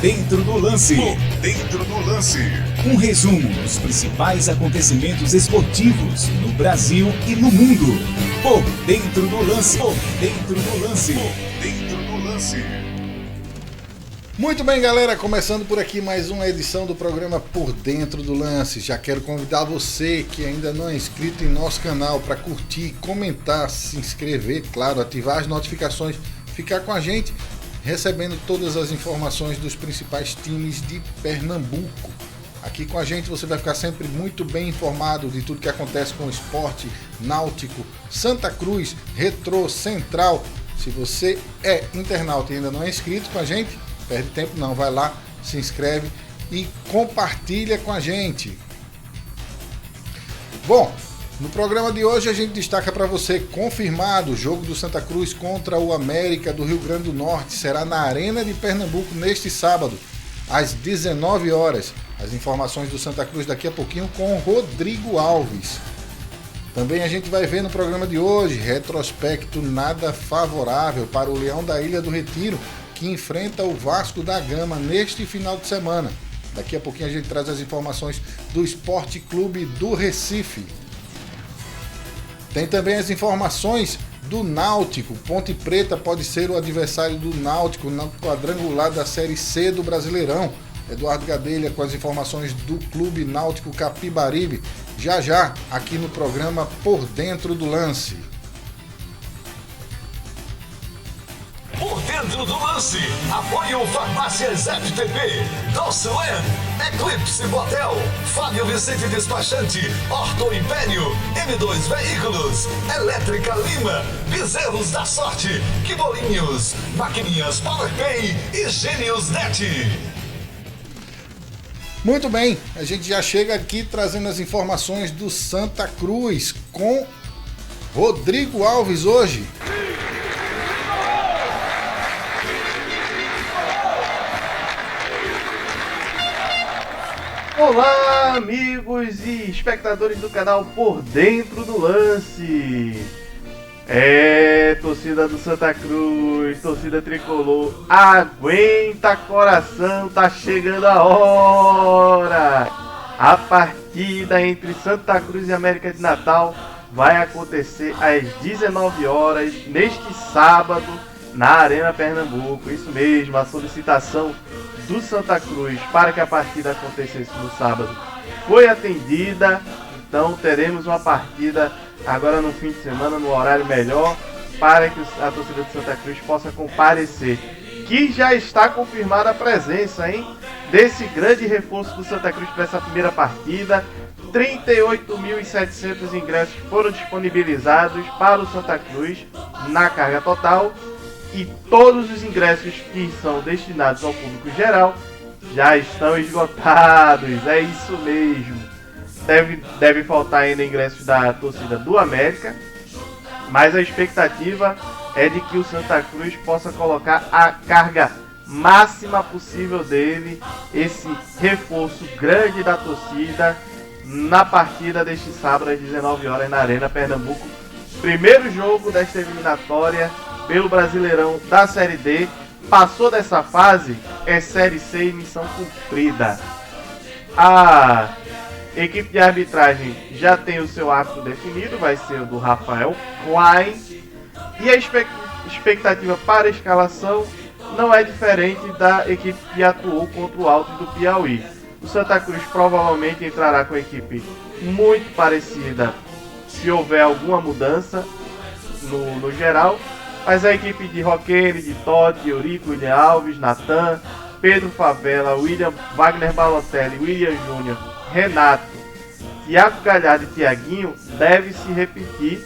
dentro do lance. Por dentro do lance. Um resumo dos principais acontecimentos esportivos no Brasil e no mundo. Por dentro do lance. Por dentro do lance. Por dentro do lance. Muito bem, galera, começando por aqui mais uma edição do programa Por Dentro do Lance. Já quero convidar você que ainda não é inscrito em nosso canal para curtir, comentar, se inscrever, claro, ativar as notificações, ficar com a gente, recebendo todas as informações dos principais times de Pernambuco. Aqui com a gente você vai ficar sempre muito bem informado de tudo que acontece com o esporte náutico, Santa Cruz, Retrô, Central. Se você é internauta e ainda não é inscrito com a gente, perde tempo não, vai lá, se inscreve e compartilha com a gente. Bom, no programa de hoje a gente destaca para você, confirmado, o jogo do Santa Cruz contra o América do Rio Grande do Norte será na Arena de Pernambuco neste sábado, às 19 horas. As informações do Santa Cruz daqui a pouquinho com o Rodrigo Alves. Também a gente vai ver no programa de hoje, retrospecto nada favorável para o Leão da Ilha do Retiro, que enfrenta o Vasco da Gama neste final de semana. Daqui a pouquinho a gente traz as informações do Esporte Clube do Recife. Tem também as informações do Náutico. Ponte Preta pode ser o adversário do Náutico no quadrangular da Série C do Brasileirão. Eduardo Gadelha com as informações do Clube Náutico Capibaribe. Já, aqui no programa Por Dentro do Lance. Por dentro do lance, apoio Farmácias FTP, Doceland, Eclipse Motel, Fábio Vicente Despachante, Orto Império, M2 Veículos, Elétrica Lima, Bezerros da Sorte, Quibolinhos, Maquininhas PowerPay e Gênios Net. Muito bem, a gente já chega aqui trazendo as informações do Santa Cruz com Rodrigo Alves hoje. Olá, amigos e espectadores do canal Por Dentro do Lance. Torcida do Santa Cruz, torcida tricolor, aguenta coração, tá chegando a hora. A partida entre Santa Cruz e América de Natal vai acontecer às 19 horas neste sábado na Arena Pernambuco. Isso mesmo, a solicitação do Santa Cruz para que a partida acontecesse no sábado foi atendida, então teremos uma partida agora no fim de semana, no horário melhor, para que a torcida do Santa Cruz possa comparecer, que já está confirmada a presença, desse grande reforço do Santa Cruz para essa primeira partida. 38.700 ingressos foram disponibilizados para o Santa Cruz na carga total. E todos os ingressos que são destinados ao público geral já estão esgotados. É isso mesmo. Deve faltar ainda ingressos da torcida do América, mas a expectativa é de que o Santa Cruz possa colocar a carga máxima possível dele, esse reforço grande da torcida, na partida deste sábado às 19 horas na Arena Pernambuco. Primeiro jogo desta eliminatória pelo Brasileirão da Série D. Passou dessa fase, é Série C e missão cumprida. A equipe de arbitragem já tem o seu árbitro definido, vai ser o do Rafael Klein. E a expectativa para a escalação não é diferente da equipe que atuou contra o Altos do Piauí. O Santa Cruz provavelmente entrará com a equipe muito parecida, se houver alguma mudança no geral. Mas a equipe de Roqueire, de Totti, Eurico, William Alves, Natan, Pedro Favela, William, Wagner Balotelli, William Júnior, Renato, Thiago Galhardo e Thiaguinho deve se repetir,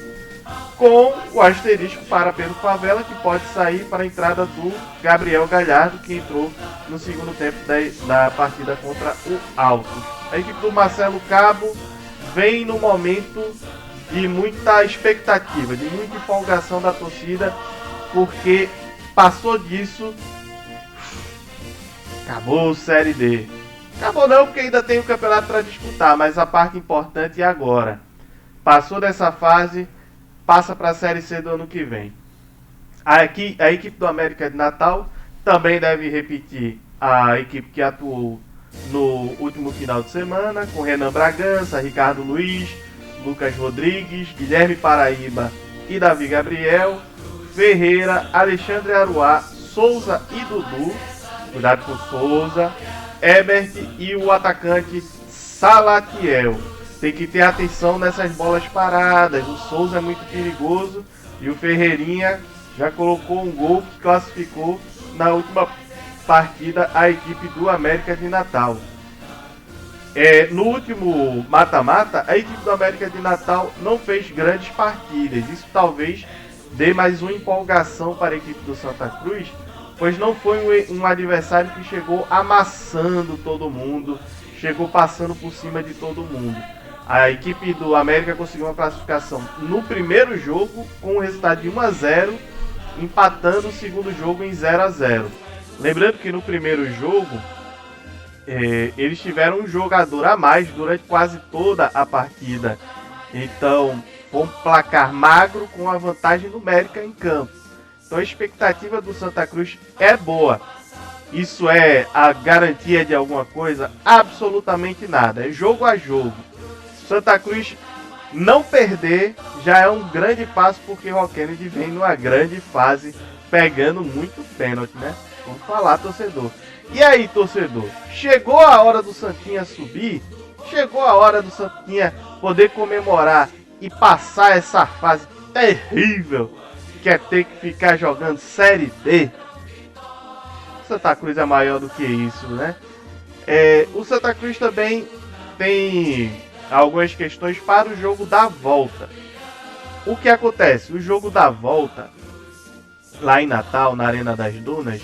com o asterisco para Pedro Favela, que pode sair para a entrada do Gabriel Galhardo, que entrou no segundo tempo da partida contra o Altos. A equipe do Marcelo Cabo vem no momento de muita expectativa, de muita empolgação da torcida, porque passou disso, acabou a Série D. Acabou não, porque ainda tem o campeonato para disputar, mas a parte importante é agora. Passou dessa fase, passa para a Série C do ano que vem. A equipe do América de Natal também deve repetir a equipe que atuou no último final de semana, com Renan Bragança, Ricardo Luiz, Lucas Rodrigues, Guilherme Paraíba e Davi Gabriel, Ferreira, Alexandre Aruá, Souza e Dudu, cuidado com Souza, Ebert e o atacante Salatiel. Tem que ter atenção nessas bolas paradas, o Souza é muito perigoso e o Ferreirinha já colocou um gol que classificou na última partida a equipe do América de Natal. No último mata-mata, a equipe do América de Natal não fez grandes partidas. Isso talvez dê mais uma empolgação para a equipe do Santa Cruz, pois não foi um adversário que chegou amassando todo mundo, chegou passando por cima de todo mundo. A equipe do América conseguiu uma classificação no primeiro jogo com o resultado de 1-0, empatando o segundo jogo em 0-0. Lembrando que no primeiro jogo, eles tiveram um jogador a mais durante quase toda a partida. Então, foi um placar magro com a vantagem numérica em campo. Então, a expectativa do Santa Cruz é boa. Isso é a garantia de alguma coisa? Absolutamente nada. É jogo a jogo. Santa Cruz não perder já é um grande passo, porque o Kennedy vem numa grande fase, pegando muito pênalti, né? Vamos falar, torcedor. E aí, torcedor? Chegou a hora do Santinha subir? Chegou a hora do Santinha poder comemorar e passar essa fase terrível que é ter que ficar jogando Série D? Santa Cruz é maior do que isso, né? O Santa Cruz também tem algumas questões para o jogo da volta. O que acontece? O jogo da volta, lá em Natal, na Arena das Dunas,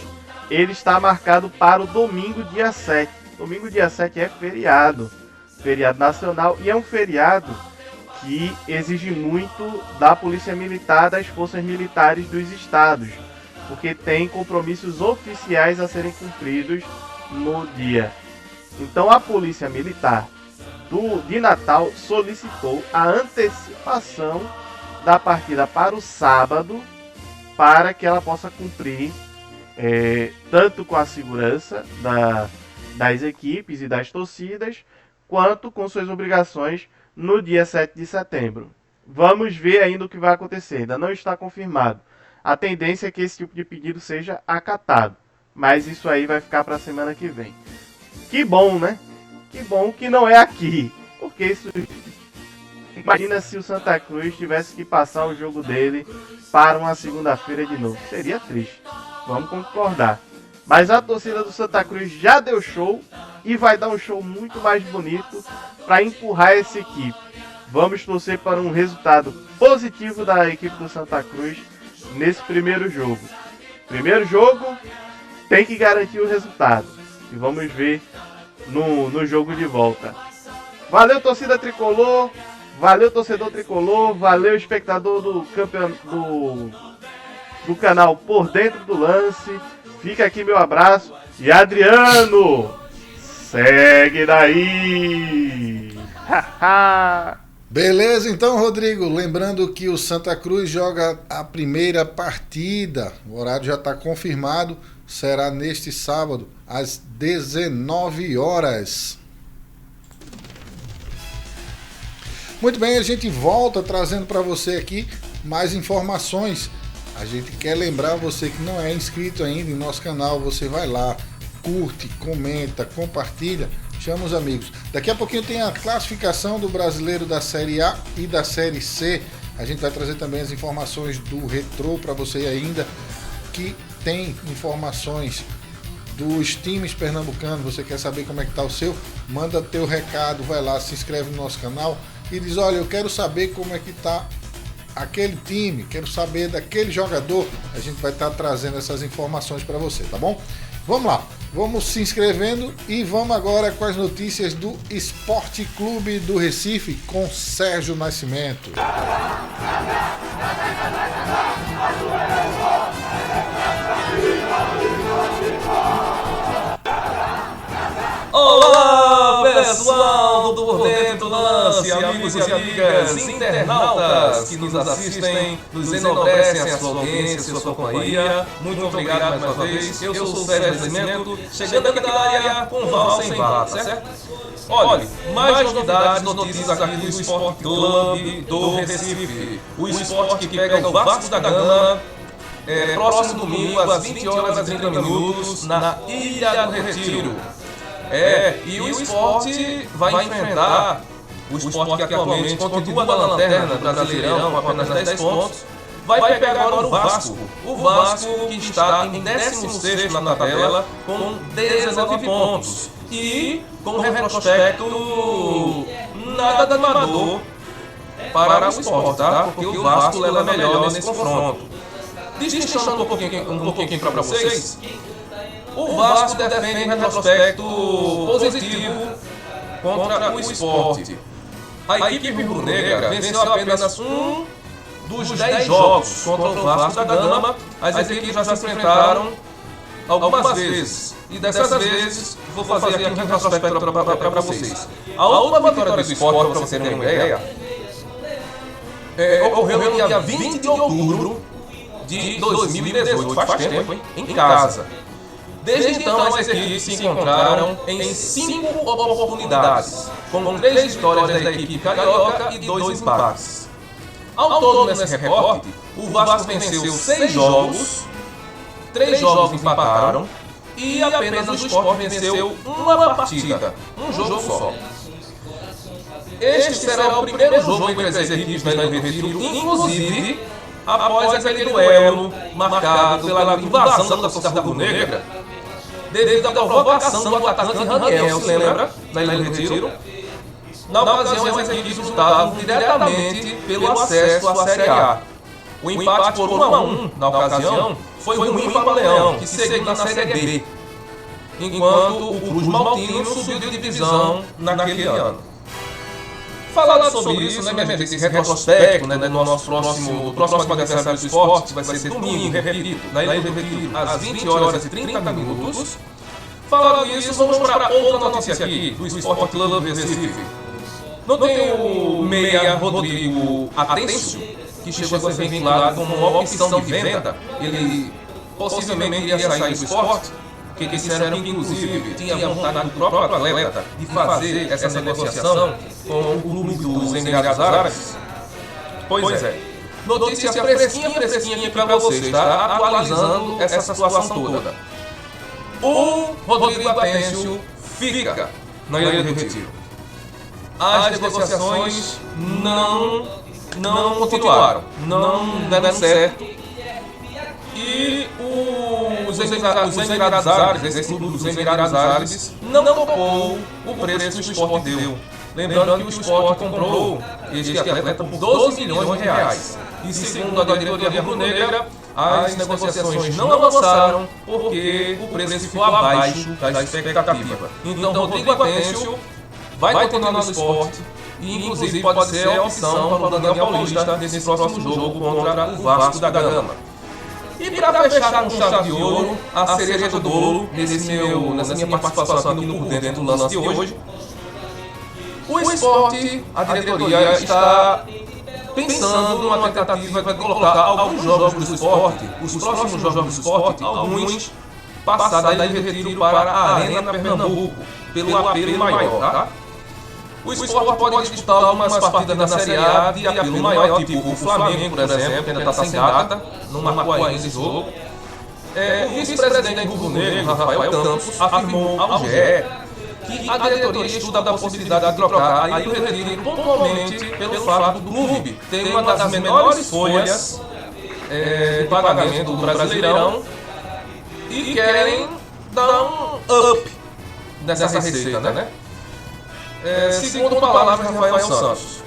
ele está marcado para o domingo, dia 7. Domingo, dia 7 é feriado nacional, e é um feriado que exige muito da Polícia Militar, das forças militares dos estados, porque tem compromissos oficiais a serem cumpridos no dia. Então a Polícia Militar de Natal solicitou a antecipação da partida para o sábado, para que ela possa cumprir tanto com a segurança das equipes e das torcidas, quanto com suas obrigações no dia 7 de setembro. Vamos ver ainda o que vai acontecer, ainda não está confirmado. A tendência é que esse tipo de pedido seja acatado, mas isso aí vai ficar para a semana que vem. Que bom, né? Que bom que não é aqui, porque isso... Imagina se o Santa Cruz tivesse que passar o jogo dele para uma segunda-feira de novo. Seria triste, vamos concordar. Mas a torcida do Santa Cruz já deu show e vai dar um show muito mais bonito para empurrar essa equipe. Vamos torcer para um resultado positivo da equipe do Santa Cruz nesse primeiro jogo. Primeiro jogo tem que garantir o resultado. E vamos ver no jogo de volta. Valeu, torcida tricolor. Valeu, torcedor tricolor. Valeu, espectador do canal Por Dentro do Lance. Fica aqui meu abraço. E Adriano, segue daí. Beleza, então, Rodrigo. Lembrando que o Santa Cruz joga a primeira partida. O horário já está confirmado. Será neste sábado, às 19 horas. Muito bem, a gente volta trazendo para você aqui mais informações. A gente quer lembrar você que não é inscrito ainda em nosso canal. Você vai lá, curte, comenta, compartilha, chama os amigos. Daqui a pouquinho tem a classificação do Brasileiro da Série A e da Série C. A gente vai trazer também as informações do Retrô para você ainda, que tem informações dos times pernambucanos. Você quer saber como é que tá o seu? Manda teu recado, vai lá, se inscreve no nosso canal e diz: olha, eu quero saber como é que tá aquele time, quero saber daquele jogador. A gente vai estar trazendo essas informações para você, tá bom? Vamos lá, vamos se inscrevendo e vamos agora com as notícias do Esporte Clube do Recife com Sérgio Nascimento. Olá, pessoal do Por Dentro do Lance, e amigos e amigas internautas que nos assistem, nos enobrecem a sua audiência, a sua companhia. Muito obrigado mais uma vez. Eu sou o Sérgio Nascimento, chegando aqui da área com vala sem vara, certo? Olha, mais novidades, notícias aqui do Sport Clube do Recife. O esporte que pega o Vasco da Gama próximo domingo às 20 horas e 30 minutos na Ilha do Retiro. E o esporte vai enfrentar o esporte que atualmente continua na lanterna do Brasileirão com apenas 10 pontos. Vai pegar agora o Vasco. O Vasco que está em 16º na tabela com 19 pontos. E com um retrospecto nada animador para o esporte, tá? Porque o Vasco leva melhor nesse confronto. Destrinchando um pouquinho para vocês, o Vasco defende um retrospecto positivo contra o esporte. A equipe rubro-negra venceu apenas um dos 10 jogos contra o Vasco da Gama. As equipes já se enfrentaram algumas vezes. E dessas vezes, vou fazer aqui um retrospecto para vocês. A última vitória do esporte, para vocês terem uma ideia, ocorreu no dia 20 de outubro de 2018, faz tempo, hein? Em casa. Desde então, as equipes se encontraram em 5 oportunidades, com 3 vitórias da equipe carioca e 2 empates. Ao todo, nesse recorte, o Vasco venceu 6 jogos, 3 jogos empataram e apenas o Sport venceu uma partida, um jogo só. Este será o primeiro jogo entre as equipes na Ilha do Retiro, inclusive após aquele duelo marcado pela invasão da torcida rubro-negra, devido à provocação do atacante Raniel, se lembra, na Ilha do Retiro. Na ocasião, as equipes lutavam diretamente pelo acesso à Série A. O empate por 1-1 na ocasião foi ruim para o Leão, que seguiu na Série B, enquanto o Cruz Maltino subiu de divisão naquele ano. Falando sobre isso, minha gente, esse retrospecto, no nosso próximo adversário do esporte, vai ser domingo, repito, na Ilha do Retiro, às 20 horas e 30 minutos. Falando isso, vamos para outra notícia aqui, do Sport Clube do Recife. Não tem o meia Rodrigo Atencio, que chegou a ser vinculado como uma opção de venda. Ele possivelmente ia sair do esporte, que disseram que inclusive tinha vontade do próprio atleta de fazer essa negociação com o clube dos Emirados Árabes. Pois é. Notícia fresquinha aqui para vocês, tá? Atualizando essa situação toda. O Rodrigo Atencio fica na Ilha do Retiro. As negociações não continuaram, não deram certo. E os Emirados Árabes, esse clube dos Emirados Árabes, não topou o preço que o esporte deu. Lembrando que o esporte comprou este atleta por 12 milhões de reais. E segundo a diretoria rubro-negra, as negociações não avançaram porque o preço ficou abaixo da expectativa. Então, Rodrigo Atencio vai continuar no esporte e, inclusive, pode ser a opção para o Daniel Paulista nesse próximo jogo contra o Vasco da Gama. E para fechar com chave de ouro, a cereja do bolo, nessa minha participação aqui no Por Dentro do Lance de hoje, o esporte, a diretoria está pensando numa tentativa de colocar alguns jogos do esporte, os próximos jogos do esporte, alguns passar da Ilha do Retiro para a Arena Pernambuco, pelo apelo maior, tá? O esporte pode disputar algumas partidas na Série A de apelo maior, tipo o Flamengo, por exemplo, que ainda está sem data, não marcou ainda esse jogo. O vice-presidente rubro-negro, Rafael Campos, afirmou ao GE que a diretoria estuda a possibilidade de trocar a Ilha do Retiro pontualmente pelo fato do clube ter uma das menores folhas de pagamento do Brasileirão e querem dar um up nessa receita, né? Segundo palavras de Rafael Santos.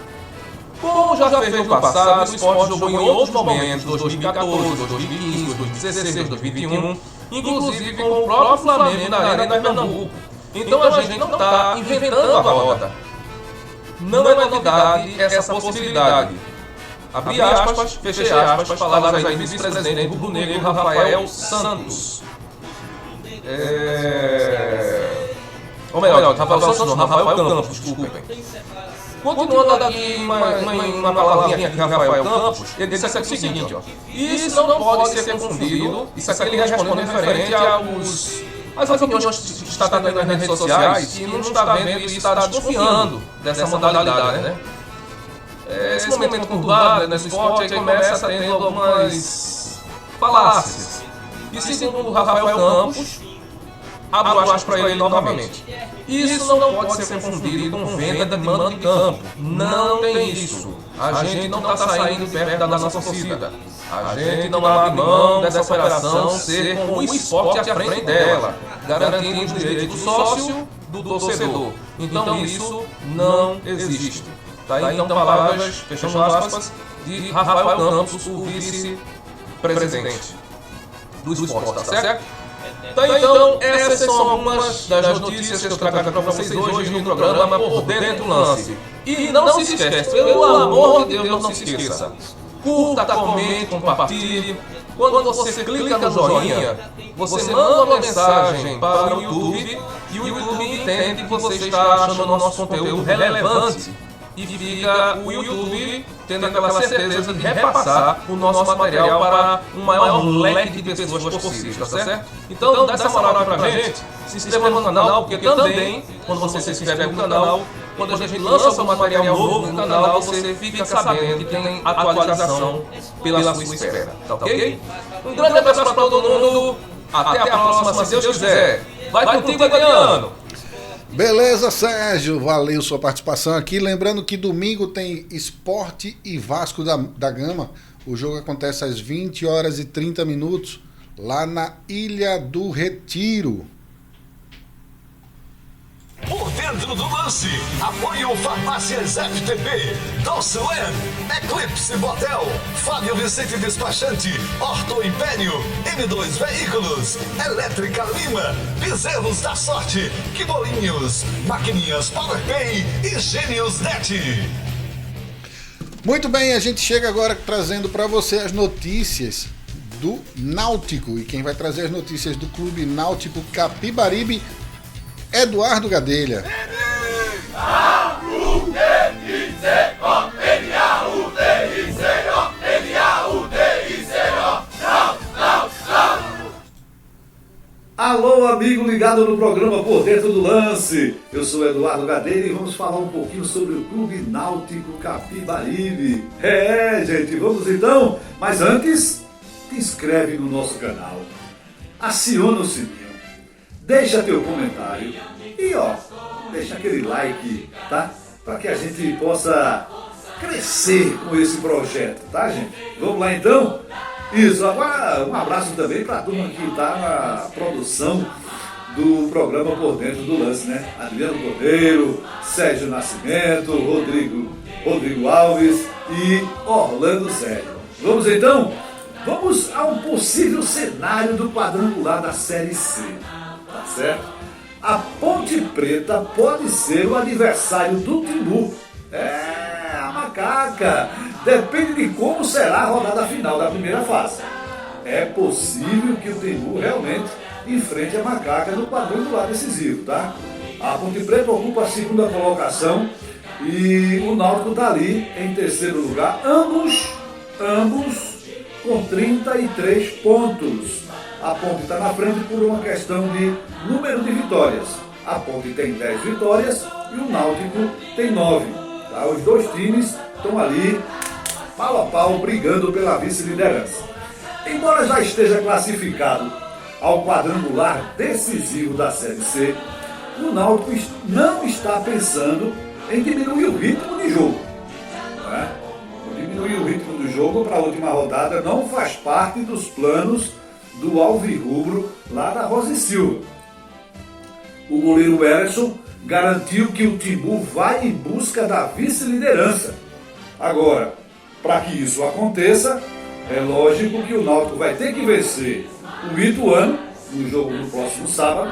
Como já fez no passado, o esporte jogou em outros momentos, 2014, 2015, 2016, 2021, inclusive com o próprio Flamengo na Arena Pernambuco. Então a gente não está inventando a roda. Não é novidade essa possibilidade. Abri aspas, fechei aspas, palavras aí do vice-presidente rubro-negro Rafael Santos. Ou melhor, Rafael Santos não, Rafael Campos, desculpem. Continuando aqui uma palavrinha aqui, Rafael Campos, ele disse o seguinte, ó. Isso não pode ser confundido, isso aqui ele respondendo referente às opiniões que está tendo nas redes sociais, e não está vendo e está desconfiando dessa modalidade, né? Esse momento conturbado no esporte aí começa tendo algumas falácias. E segundo o Rafael Campos, abro aspas para ele novamente. Isso não pode ser confundido com venda de mando de campo. Não tem isso. A gente não está saindo perto da nossa torcida. A gente não abre mão dessa operação ser com o esporte à frente dela, garantindo os direitos do sócio, do torcedor. Então isso não existe. Tá aí então palavras, fechando aspas, de Rafael Campos, o vice-presidente do esporte, tá certo? Então, essas são algumas das notícias que eu trago aqui para vocês hoje no programa Por Dentro do Lance. E não se esqueça, pelo amor de Deus, não se esqueça. Curta, comente, compartilhe. Quando você clica no joinha, você manda uma mensagem para o YouTube e o YouTube entende que você está achando o nosso conteúdo relevante. E fica o YouTube tendo aquela certeza de repassar o nosso material para um maior leque de pessoas possível, tá certo? Então dá essa moral pra gente, se inscreva no canal, porque também, quando você se inscreve no canal, quando a gente lança algum material novo no canal, você fica sabendo que tem atualização pela sua espera, tá ok? Um grande abraço para todo mundo, até a próxima, se Deus quiser. Vai contigo, Adriano! Beleza, Sérgio, valeu sua participação aqui. Lembrando que domingo tem Sport e Vasco da Gama. O jogo acontece às 20h30 lá na Ilha do Retiro. Por Dentro do Lance, apoio Farmácias FTP, Dolceland, Eclipse Motel, Fábio Vicente Despachante, Horto Império, M2 Veículos, Elétrica Lima, Bezerros da Sorte, Quibolinhos, Maquininhas PowerPay e Gênios Net. Muito bem, a gente chega agora trazendo para você as notícias do Náutico. E quem vai trazer as notícias do Clube Náutico Capibaribe, Eduardo Gadelha. Alô, amigo ligado no programa Por Dentro do Lance. Eu sou Eduardo Gadelha e vamos falar um pouquinho sobre o Clube Náutico Capibaribe. Gente, vamos então? Mas antes, te inscreve no nosso canal, aciona o sininho, deixa teu comentário e deixa aquele like, tá? Para que a gente possa crescer com esse projeto, tá, gente? Vamos lá então? Isso, agora um abraço também para a turma que está na produção do programa Por Dentro do Lance, né? Adriano Cordeiro, Sérgio Nascimento, Rodrigo Alves e Orlando Sérgio. Vamos então? Vamos a um possível cenário do quadrangular da Série C, tá certo? A Ponte Preta pode ser o adversário do Timbu. A macaca. Depende de como será a rodada final da primeira fase. É possível que o Timbu realmente enfrente a macaca no quadrangular decisivo, tá? A Ponte Preta ocupa a segunda colocação e o Náutico está ali em terceiro lugar. Ambos com 33 pontos. A Ponte está na frente por uma questão de número de vitórias. A Ponte tem 10 vitórias e o Náutico tem 9. Tá? Os dois times estão ali, pau a pau, brigando pela vice-liderança. Embora já esteja classificado ao quadrangular decisivo da Série C, o Náutico não está pensando em diminuir o ritmo de jogo. Né? Diminuir o ritmo do jogo para a última rodada não faz parte dos planos do Alvirrubro lá da Rosa e Silva. O goleiro Emerson garantiu que o Timbu vai em busca da vice-liderança. Agora, para que isso aconteça, é lógico que o Náutico vai ter que vencer o Ituano no jogo do próximo sábado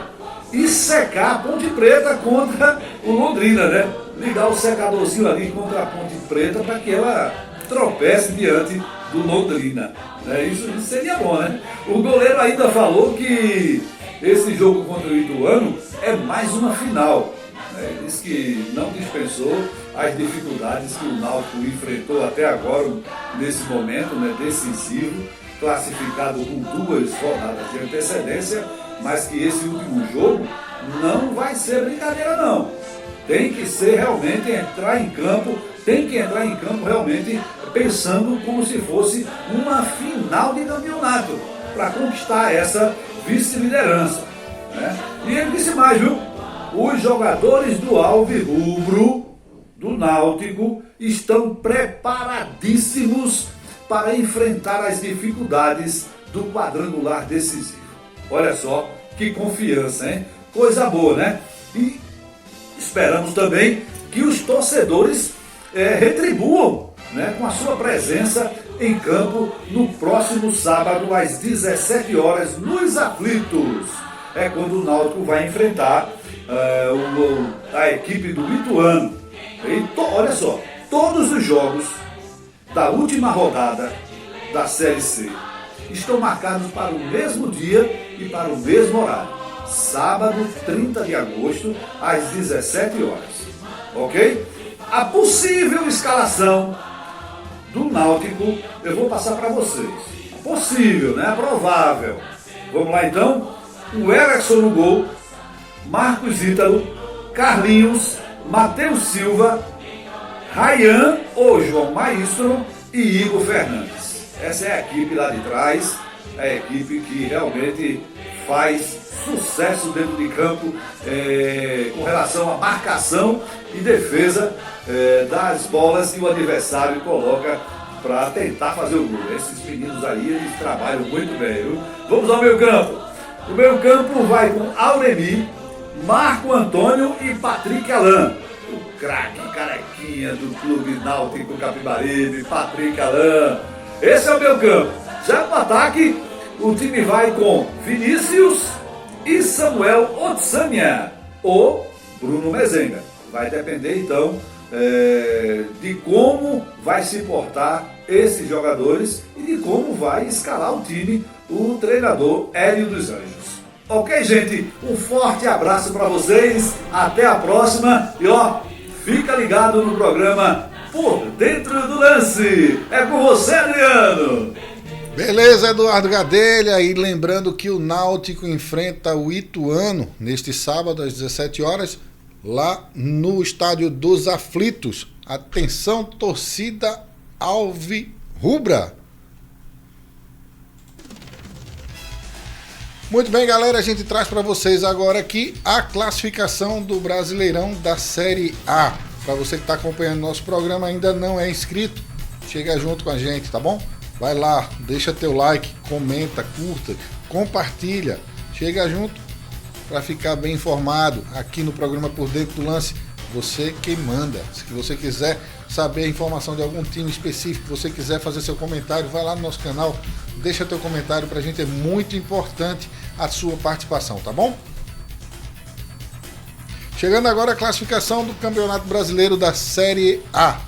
e secar a Ponte Preta contra o Londrina, né? Ligar o secadorzinho ali contra a Ponte Preta para que ela tropece diante do Londrina. Isso seria bom, né? O goleiro ainda falou que esse jogo contra o Ituano é mais uma final. Ele disse que não dispensou as dificuldades que o Náutico enfrentou até agora, nesse momento, né, decisivo, classificado com 2 rodadas de antecedência, mas que esse último jogo não vai ser brincadeira não. Tem que ser realmente entrar em campo, realmente pensando como se fosse uma final de campeonato, para conquistar essa vice-liderança, né? E ele disse mais, viu? Os jogadores do Alvirrubro, do Náutico, estão preparadíssimos para enfrentar as dificuldades do quadrangular decisivo. Olha só que confiança, hein? Coisa boa, né? E esperamos também que os torcedores retribuam, né, com a sua presença em campo no próximo sábado às 17 horas nos Aflitos. É quando o Náutico vai enfrentar a equipe do Ituano. Olha só, todos os jogos da última rodada da Série C estão marcados para o mesmo dia e para o mesmo horário. Sábado, 30 de agosto, às 17 horas. Ok? A possível escalação do Náutico eu vou passar para vocês. Possível, né? Provável. Vamos lá então? O Erickson no gol, Marcos Ítalo, Carlinhos, Matheus Silva, Ryan ou João Maístro e Igor Fernandes. Essa é a equipe lá de trás, a equipe que realmente faz sucesso dentro de campo com relação à marcação e defesa das bolas que o adversário coloca para tentar fazer o gol. Esses meninos aí, eles trabalham muito bem, viu? Vamos ao meio campo. O meio campo vai com Auremi, Marco Antônio e Patrick Alain. O craque carequinha do Clube Náutico Capibaribe, Patrick Alain. Esse é o meio campo. Já no ataque, o time vai com Vinícius e Samuel Otsania ou Bruno Mezenga. Vai depender então de como vai se portar esses jogadores e de como vai escalar o time o treinador Hélio dos Anjos. Ok, gente? Um forte abraço para vocês. Até a próxima. E fica ligado no programa Por Dentro do Lance. É com você, Adriano. Beleza, Eduardo Gadelha. E lembrando que o Náutico enfrenta o Ituano neste sábado às 17 horas, lá no Estádio dos Aflitos. Atenção, torcida alvirrubra. Muito bem, galera, a gente traz para vocês agora aqui a classificação do Brasileirão da Série A. Para você que está acompanhando nosso programa, ainda não é inscrito, chega junto com a gente, tá bom? Vai lá, deixa teu like, comenta, curta, compartilha, chega junto para ficar bem informado aqui no programa Por Dentro do Lance. Você quem manda. Se você quiser saber a informação de algum time específico, você quiser fazer seu comentário, vai lá no nosso canal, deixa teu comentário, pra gente é muito importante a sua participação, tá bom? Chegando agora a classificação do Campeonato Brasileiro da Série A.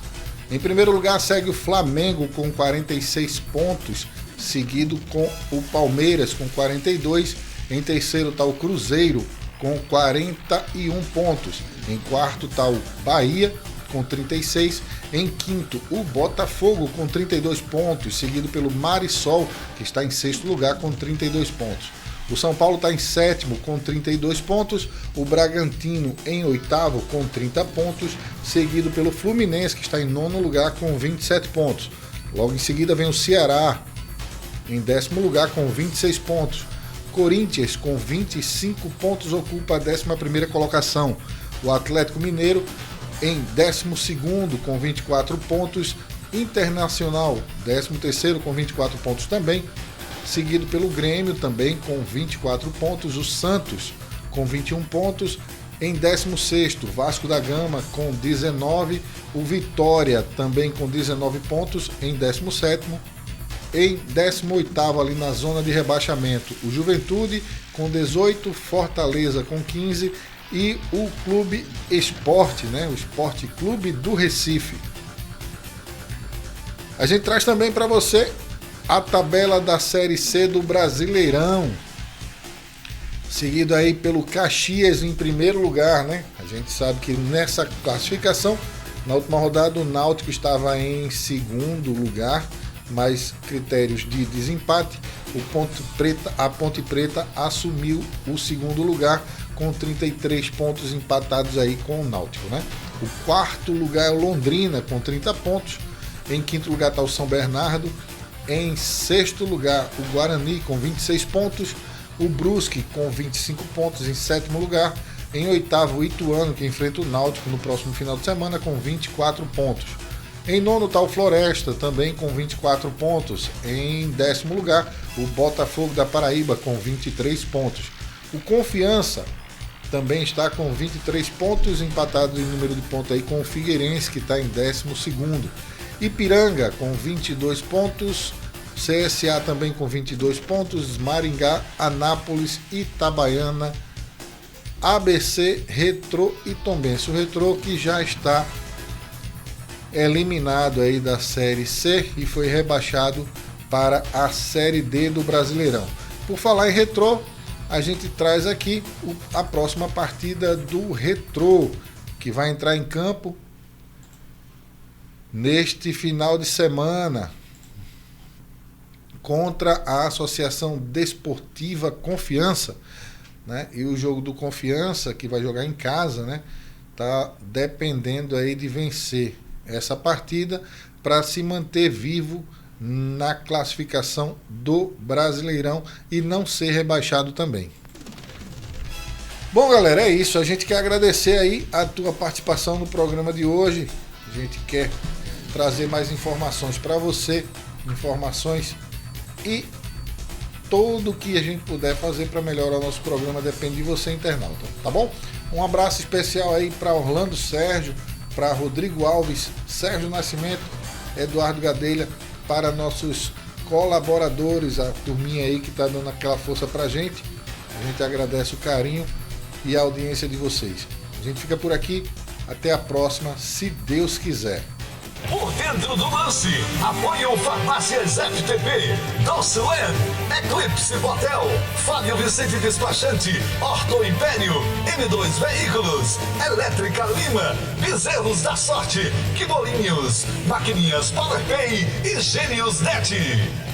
Em primeiro lugar segue o Flamengo com 46 pontos, seguido com o Palmeiras com 42. Em terceiro está o Cruzeiro com 41 pontos. Em quarto está o Bahia com 36. Em quinto, o Botafogo com 32 pontos, seguido pelo Marisol, que está em sexto lugar com 32 pontos. O São Paulo está em sétimo com 32 pontos. O Bragantino em oitavo com 30 pontos, seguido pelo Fluminense, que está em nono lugar com 27 pontos. Logo em seguida vem o Ceará em décimo lugar com 26 pontos. Corinthians com 25 pontos ocupa a 11ª colocação. O Atlético Mineiro em 12º com 24 pontos. Internacional 13º com 24 pontos também, seguido pelo Grêmio também com 24 pontos. O Santos com 21 pontos. Em 16º, Vasco da Gama com 19. O Vitória também com 19 pontos em 17º. Em 18º, ali na zona de rebaixamento, o Juventude com 18, Fortaleza com 15 e o Clube Esporte, né? O Esporte Clube do Recife. A gente traz também para você a tabela da Série C do Brasileirão. seguido aí pelo Caxias em primeiro lugar, né? A gente sabe que nessa classificação, na última rodada, o Náutico estava em segundo lugar, mas critérios de desempate, a Ponte Preta assumiu o segundo lugar com 33 pontos empatados aí com o Náutico, né? O quarto lugar é o Londrina com 30 pontos, em quinto lugar está o São Bernardo, em sexto lugar o Guarani com 26 pontos, o Brusque com 25 pontos em sétimo lugar, em oitavo o Ituano, que enfrenta o Náutico no próximo final de semana, com 24 pontos. Em nono está o Floresta, também com 24 pontos. Em décimo lugar, o Botafogo da Paraíba, com 23 pontos. O Confiança também está com 23 pontos, empatado em número de pontos aí com o Figueirense, que está em 12º. Ipiranga, com 22 pontos. CSA também com 22 pontos. Maringá, Anápolis, Itabaiana, ABC, Retrô e Tombense. O Retrô que já está eliminado aí da Série C e foi rebaixado para a Série D do Brasileirão. Por falar em Retrô, a gente traz aqui a próxima partida do Retrô, que vai entrar em campo neste final de semana contra a Associação Desportiva Confiança, né? E o jogo do Confiança, que vai jogar em casa, né, tá dependendo aí de vencer essa partida para se manter vivo na classificação do Brasileirão e não ser rebaixado também. Bom, galera, é isso. A gente quer agradecer aí a tua participação no programa de hoje. A gente quer trazer mais informações para você, informações e tudo que a gente puder fazer para melhorar o nosso programa depende de você, internauta, tá bom? Um abraço especial aí para Orlando Sérgio, para Rodrigo Alves, Sérgio Nascimento, Eduardo Gadelha, para nossos colaboradores, a turminha aí que está dando aquela força pra gente. A gente agradece o carinho e a audiência de vocês. A gente fica por aqui, até a próxima, se Deus quiser. Por dentro do lance, apoiam Farmácias FTP, Doceland, Eclipse Motel, Fábio Vicente Despachante, Horto Império, M2 Veículos, Elétrica Lima, Bezerros da Sorte, Quibolinhos, Maquininhas PowerPay e Gênios Net.